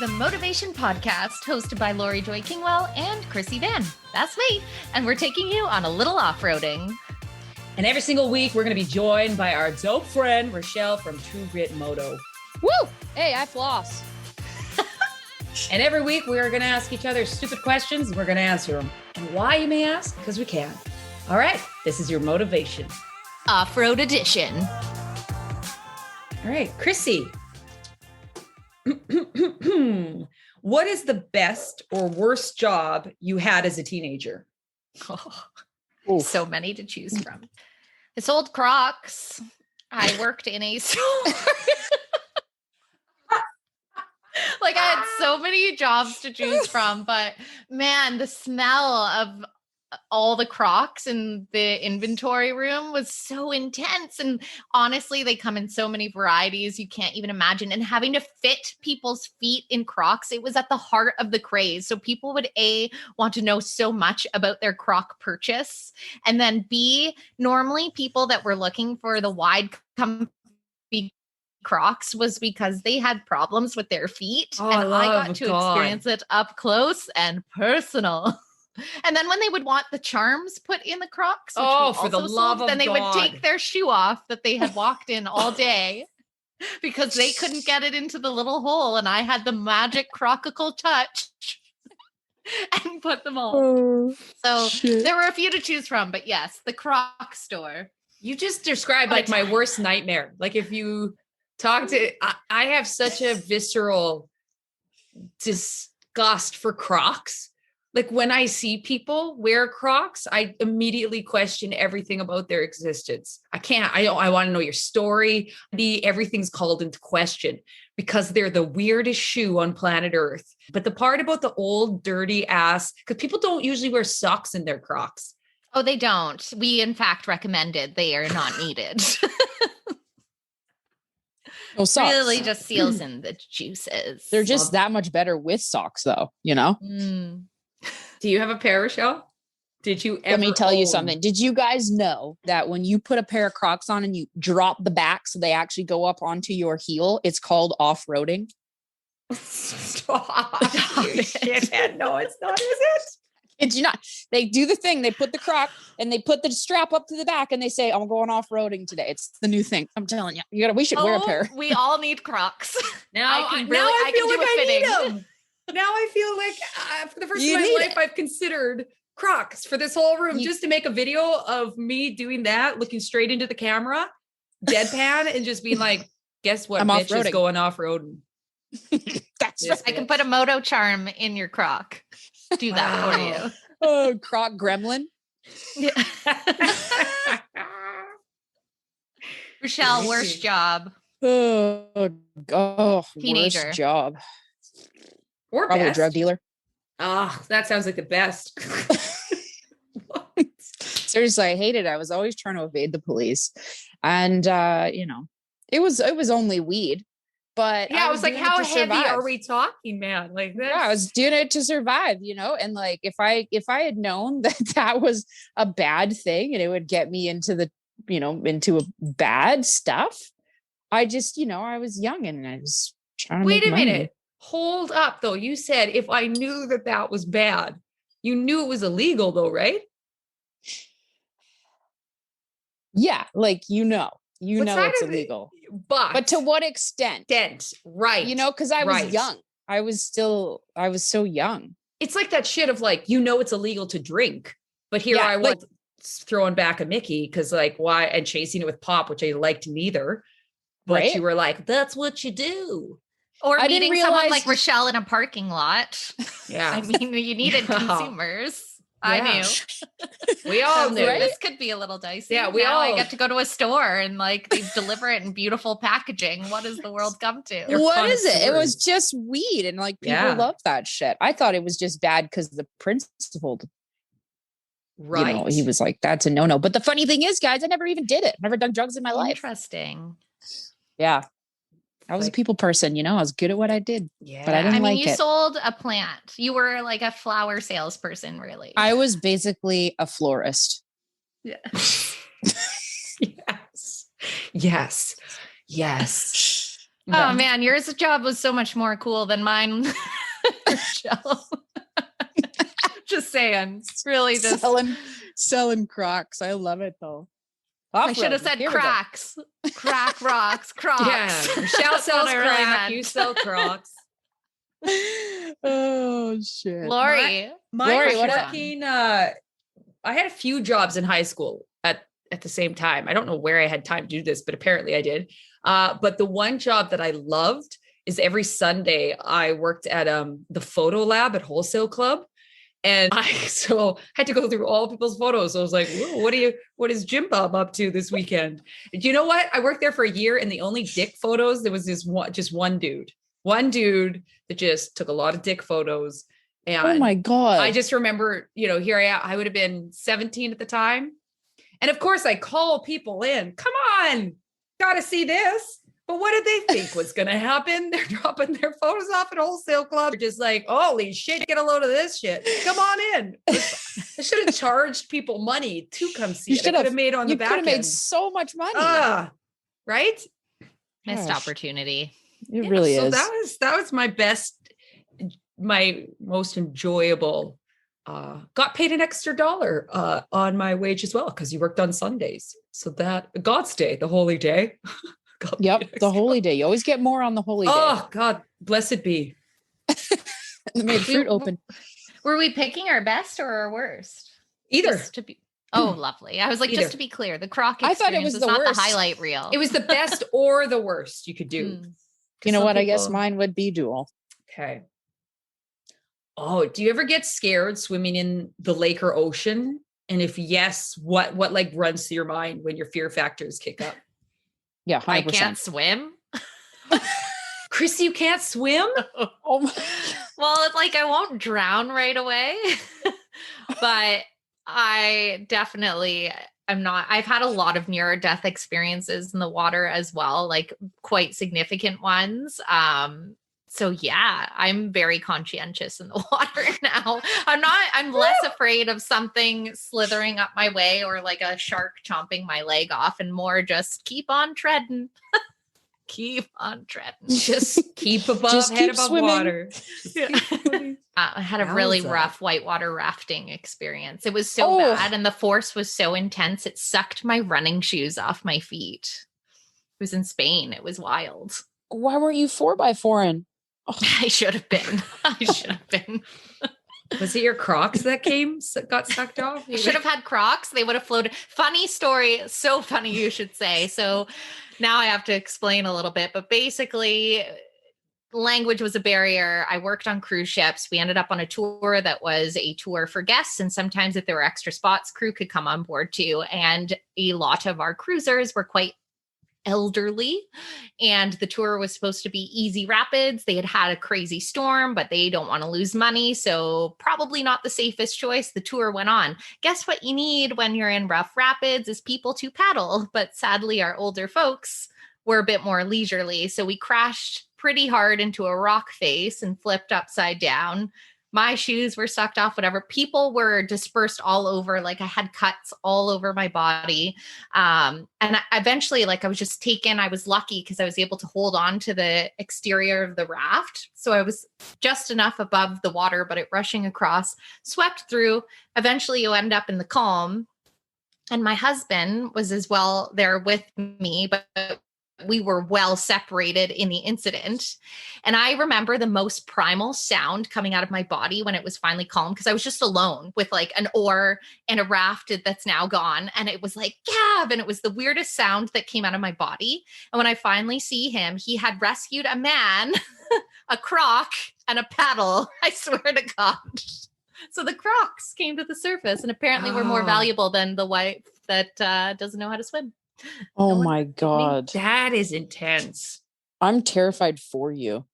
the Motovation Podcast, hosted by Laurie Joy Kingwell and Krissy Vann. That's me. And we're taking you on a little off-roading. And every single week, we're going to be joined by our dope friend, Richelle from True Grit Moto. Woo! Hey, I floss. And every week, we're going to ask each other stupid questions, and we're going to answer them. And why, you may ask? Because we can. All right, this is your Motovation Off-road edition. All right, Krissy. What is the best or worst job you had as a teenager? Oh, so many to choose from. I sold Crocs. I worked in a store. Like, I had so many jobs to choose from, but man, the smell of all the Crocs in the inventory room was so intense. And honestly, they come in so many varieties you can't even imagine. And having to fit people's feet in Crocs, it was at the heart of the craze. So people would want to know so much about their Croc purchase. And then B, normally people that were looking for the wide comfy Crocs was because they had problems with their feet. Oh, and I got to experience it up close and personal. And then when they would want the charms put in the Crocs, which for the love of then they God. would take their shoe off that they had walked in all day because they couldn't get it into the little hole. And I had the magic crocical touch and put them on. There were a few to choose from, but yes, the Croc store. You just described like my worst nightmare. Like if you talk to, I have such a visceral disgust for Crocs. Like when I see people wear Crocs, I immediately question everything about their existence. I want to know your story. Everything's called into question because they're the weirdest shoe on planet Earth. But the part about the old dirty ass, because people don't usually wear socks in their Crocs. Oh, they don't. We in fact recommended they are not needed. No socks. Really just seals in the juices. They're just that much better with socks though, you know? Do you have a pair, Richelle? Did you ever? Let me tell you something. Did you guys know that when you put a pair of Crocs on and you drop the back so they actually go up onto your heel, it's called off-roading? Stop. You shithead. No, it's not, is it? Did you not? They do the thing. They put the Croc and they put the strap up to the back and they say, I'm going off-roading today. It's the new thing. I'm telling you. We should wear a pair. We all need Crocs. Now I need them. Now I feel like for the first time in my life, I've considered Crocs for this whole room just to make a video of me doing that, looking straight into the camera, deadpan, and just being like, guess what? I'm bitch off-roading. Is going off-roading. That's right. I can put a Moto charm in your Croc. Do that for you. Oh, Croc gremlin. Yeah. Richelle, worst job. Teenager. Worst job. Or Probably best. a drug dealer. Oh, that sounds like the best. Seriously, I hated it. I was always trying to evade the police. And it was only weed. But yeah, I was like, how heavy are we talking, man? Like this. Yeah, I was doing it to survive, and like if I had known that was a bad thing and it would get me into into a bad stuff, I just, I was young and I was trying to Wait make a money. minute. Hold up, though. You said if I knew that was bad, you knew it was illegal, though, right? Yeah, like it's illegal. But to what extent? Right. Because I was young. I was so young. It's like that shit of like, it's illegal to drink, but here I was throwing back a Mickey because like why and chasing it with pop, which I liked neither. But you were like, that's what you do. Or meeting someone like Richelle in a parking lot. Yeah. I mean, you needed consumers. Yeah. I knew. We all knew. Right? This could be a little dicey. Yeah, I get to go to a store and like they deliver it in beautiful packaging. What does the world come to? What is it? It was just weed and like people love that shit. I thought it was just bad because the principal, he was like, that's a no-no. But the funny thing is, guys, I never even did it. Never done drugs in my life. Interesting. Yeah. I was a people person, I was good at what I did, but I didn't like it. You sold a plant. You were like a flower salesperson, really. I was basically a florist. Yeah. Yes. Oh man, yours job was so much more cool than mine. Richelle. Just saying. It's really just selling Crocs. I love it though. I should have said cracks. Crack rocks, Crocs. Yeah. Richelle sells crack. You sell Crocs. Oh shit. Laurie. Laurie, what working, I had a few jobs in high school at the same time. I don't know where I had time to do this, but apparently I did. But the one job that I loved is every Sunday I worked at the photo lab at Wholesale Club. And I had to go through all people's photos. So I was like, what is Jim Bob up to this weekend? And you know what? I worked there for a year, and the only dick photos, there was just one dude that just took a lot of dick photos. And oh my God. I just remember, here I would have been 17 at the time. And of course I call people in, come on, got to see this. But what did they think was going to happen? They're dropping their photos off at Wholesale Club. They're just like, holy shit, get a load of this shit. Come on in. I should have charged people money to come see it. I could have made on the back end. You could have made so much money. Right? Missed opportunity. It really is. So that was my most enjoyable. Got paid an extra $1 on my wage as well, because you worked on Sundays. So that God's Day, the holy day. Yep, the holy day. You always get more on the holy day. Oh God, blessed be. They made fruit open. Were we picking our best or our worst? Either. Lovely. I was like, just to be clear, the Croc experience, I thought it was not worst. the highlight reel. It was the best or the worst you could do. You know what? I guess mine would be dual. Okay. Oh, do you ever get scared swimming in the lake or ocean? And if yes, what like runs through your mind when your fear factors kick up? Yeah, 100%. I can't swim. Krissy, you can't swim? Oh my. Well, it's like I won't drown right away, but I definitely am not. I've had a lot of near death experiences in the water as well, like quite significant ones. So yeah, I'm very conscientious in the water now. I'm less afraid of something slithering up my way or like a shark chomping my leg off, and more just keep on treading. Keep on treading. Just keep head above swimming. water. I had a really rough whitewater rafting experience. It was so bad, and the force was so intense, it sucked my running shoes off my feet. It was in Spain. It was wild. Why weren't you 4x4 in? Oh. I should have been. Was it your Crocs that got sucked off? You should have had Crocs. They would have floated. Funny story. So funny, you should say. So now I have to explain a little bit, but basically language was a barrier. I worked on cruise ships. We ended up on a tour that was a tour for guests. And sometimes if there were extra spots, crew could come on board too. And a lot of our cruisers were quite elderly, and the tour was supposed to be easy rapids. They had a crazy storm, but they don't want to lose money, so probably not the safest choice. The tour went on. Guess what you need when you're in rough rapids is people to paddle, but sadly our older folks were a bit more leisurely, so we crashed pretty hard into a rock face and flipped upside down. My shoes were sucked off, whatever. People were dispersed all over. Like I had cuts all over my body. And eventually, like I was just taken. I was lucky because I was able to hold on to the exterior of the raft. So I was just enough above the water, but it rushing across, swept through. Eventually you end up in the calm. And my husband was as well there with me, but we were well separated in the incident. And I remember the most primal sound coming out of my body when it was finally calm, because I was just alone with like an oar and a raft that's now gone. And it was like, Gab. And it was the weirdest sound that came out of my body. And when I finally see him, he had rescued a man, a croc, and a paddle. I swear to God. So the Crocs came to the surface and apparently were more valuable than the wife that doesn't know how to swim. Oh my God. That is intense. I'm terrified for you.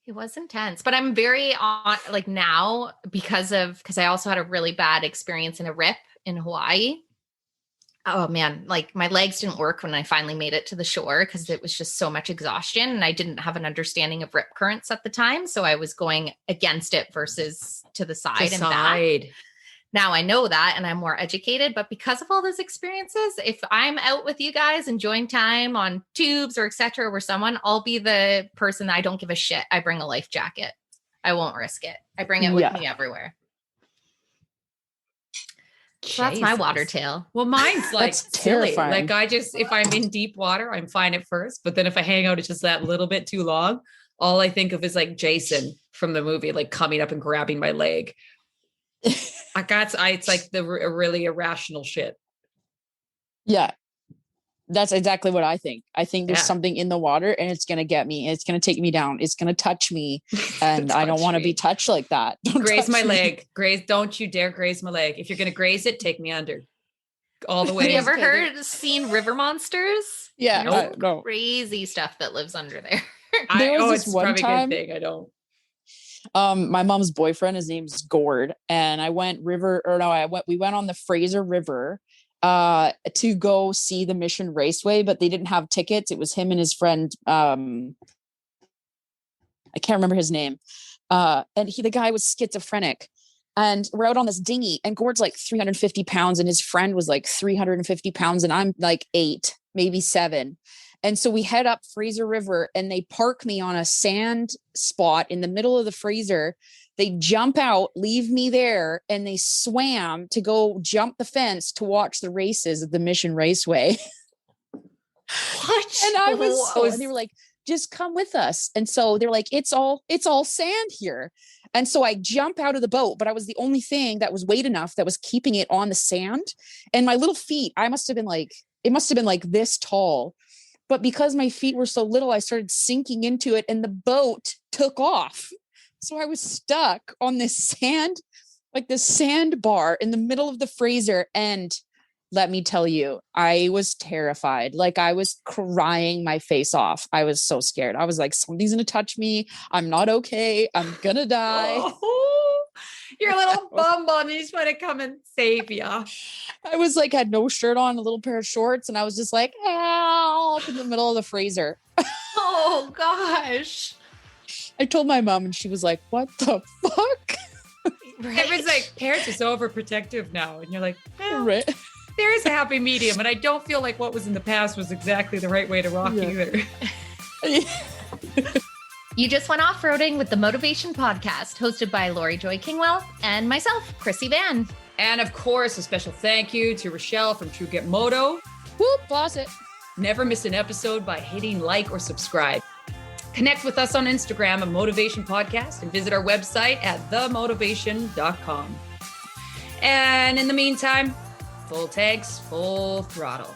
It was intense, but I'm very on like now because I also had a really bad experience in a rip in Hawaii. Oh man, like my legs didn't work when I finally made it to the shore because it was just so much exhaustion and I didn't have an understanding of rip currents at the time. So I was going against it versus to the side and back. Now I know that and I'm more educated, but because of all those experiences, if I'm out with you guys enjoying time on tubes or etc. where someone, I'll be the person that I don't give a shit. I bring a life jacket. I won't risk it. I bring it with me everywhere. So that's my water tale. Well, mine's like silly. Like if I'm in deep water, I'm fine at first. But then if I hang out, it's just that little bit too long. All I think of is like Jason from the movie, like coming up and grabbing my leg. It's like the really irrational shit. Yeah. That's exactly what I think. I think there's something in the water and it's going to get me. It's going to take me down. It's going to touch me. And I don't want to be touched like that. Don't graze my leg. Don't you dare graze my leg. If you're going to graze it, take me under. All the way. Have you ever seen river monsters? Yeah. No. Crazy stuff that lives under there. It's one probably time, a good thing. I don't. My mom's boyfriend, his name's Gord. And we went on the Fraser River to go see the Mission Raceway, but they didn't have tickets. It was him and his friend. I can't remember his name. And the guy was schizophrenic, and we're out on this dinghy, and Gord's like 350 pounds and his friend was like 350 pounds. And I'm like 8, maybe 7. And so we head up Fraser River and they park me on a sand spot in the middle of the Fraser. They jump out, leave me there, and they swam to go jump the fence to watch the races at the Mission Raceway. What? And and they were like, just come with us. And so they're like, it's all sand here. And so I jump out of the boat, but I was the only thing that was weight enough that was keeping it on the sand. And my little feet, it must have been like this tall. But because my feet were so little, I started sinking into it and the boat took off. So I was stuck on this sandbar in the middle of the Fraser. And let me tell you, I was terrified. Like I was crying my face off. I was so scared. I was like, something's going to touch me. I'm not okay. I'm going to die. Oh, you're a little bum and you just want to come and save you. I was like, had no shirt on, a little pair of shorts. And I was just like, help, in the middle of the Fraser. Oh gosh. I told my mom and she was like, what the fuck? Right. Everyone's like, parents are so overprotective now. And you're like, right. There is a happy medium. And I don't feel like what was in the past was exactly the right way to rock either. You just went off-roading with the Motovation Podcast, hosted by Laurie Joy Kingwell and myself, Krissy Vann. And of course, a special thank you to Richelle from True Get Moto. Whoop, boss it. Never miss an episode by hitting like or subscribe. Connect with us on Instagram at Motovation Podcast and visit our website at themotovation.com. And in the meantime, full tanks, full throttle.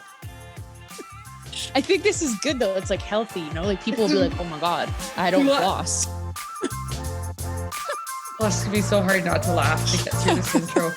I think this is good though. It's like healthy, like people will be like, oh my God, I don't floss. Well, it's going to be so hard not to laugh to get through this intro.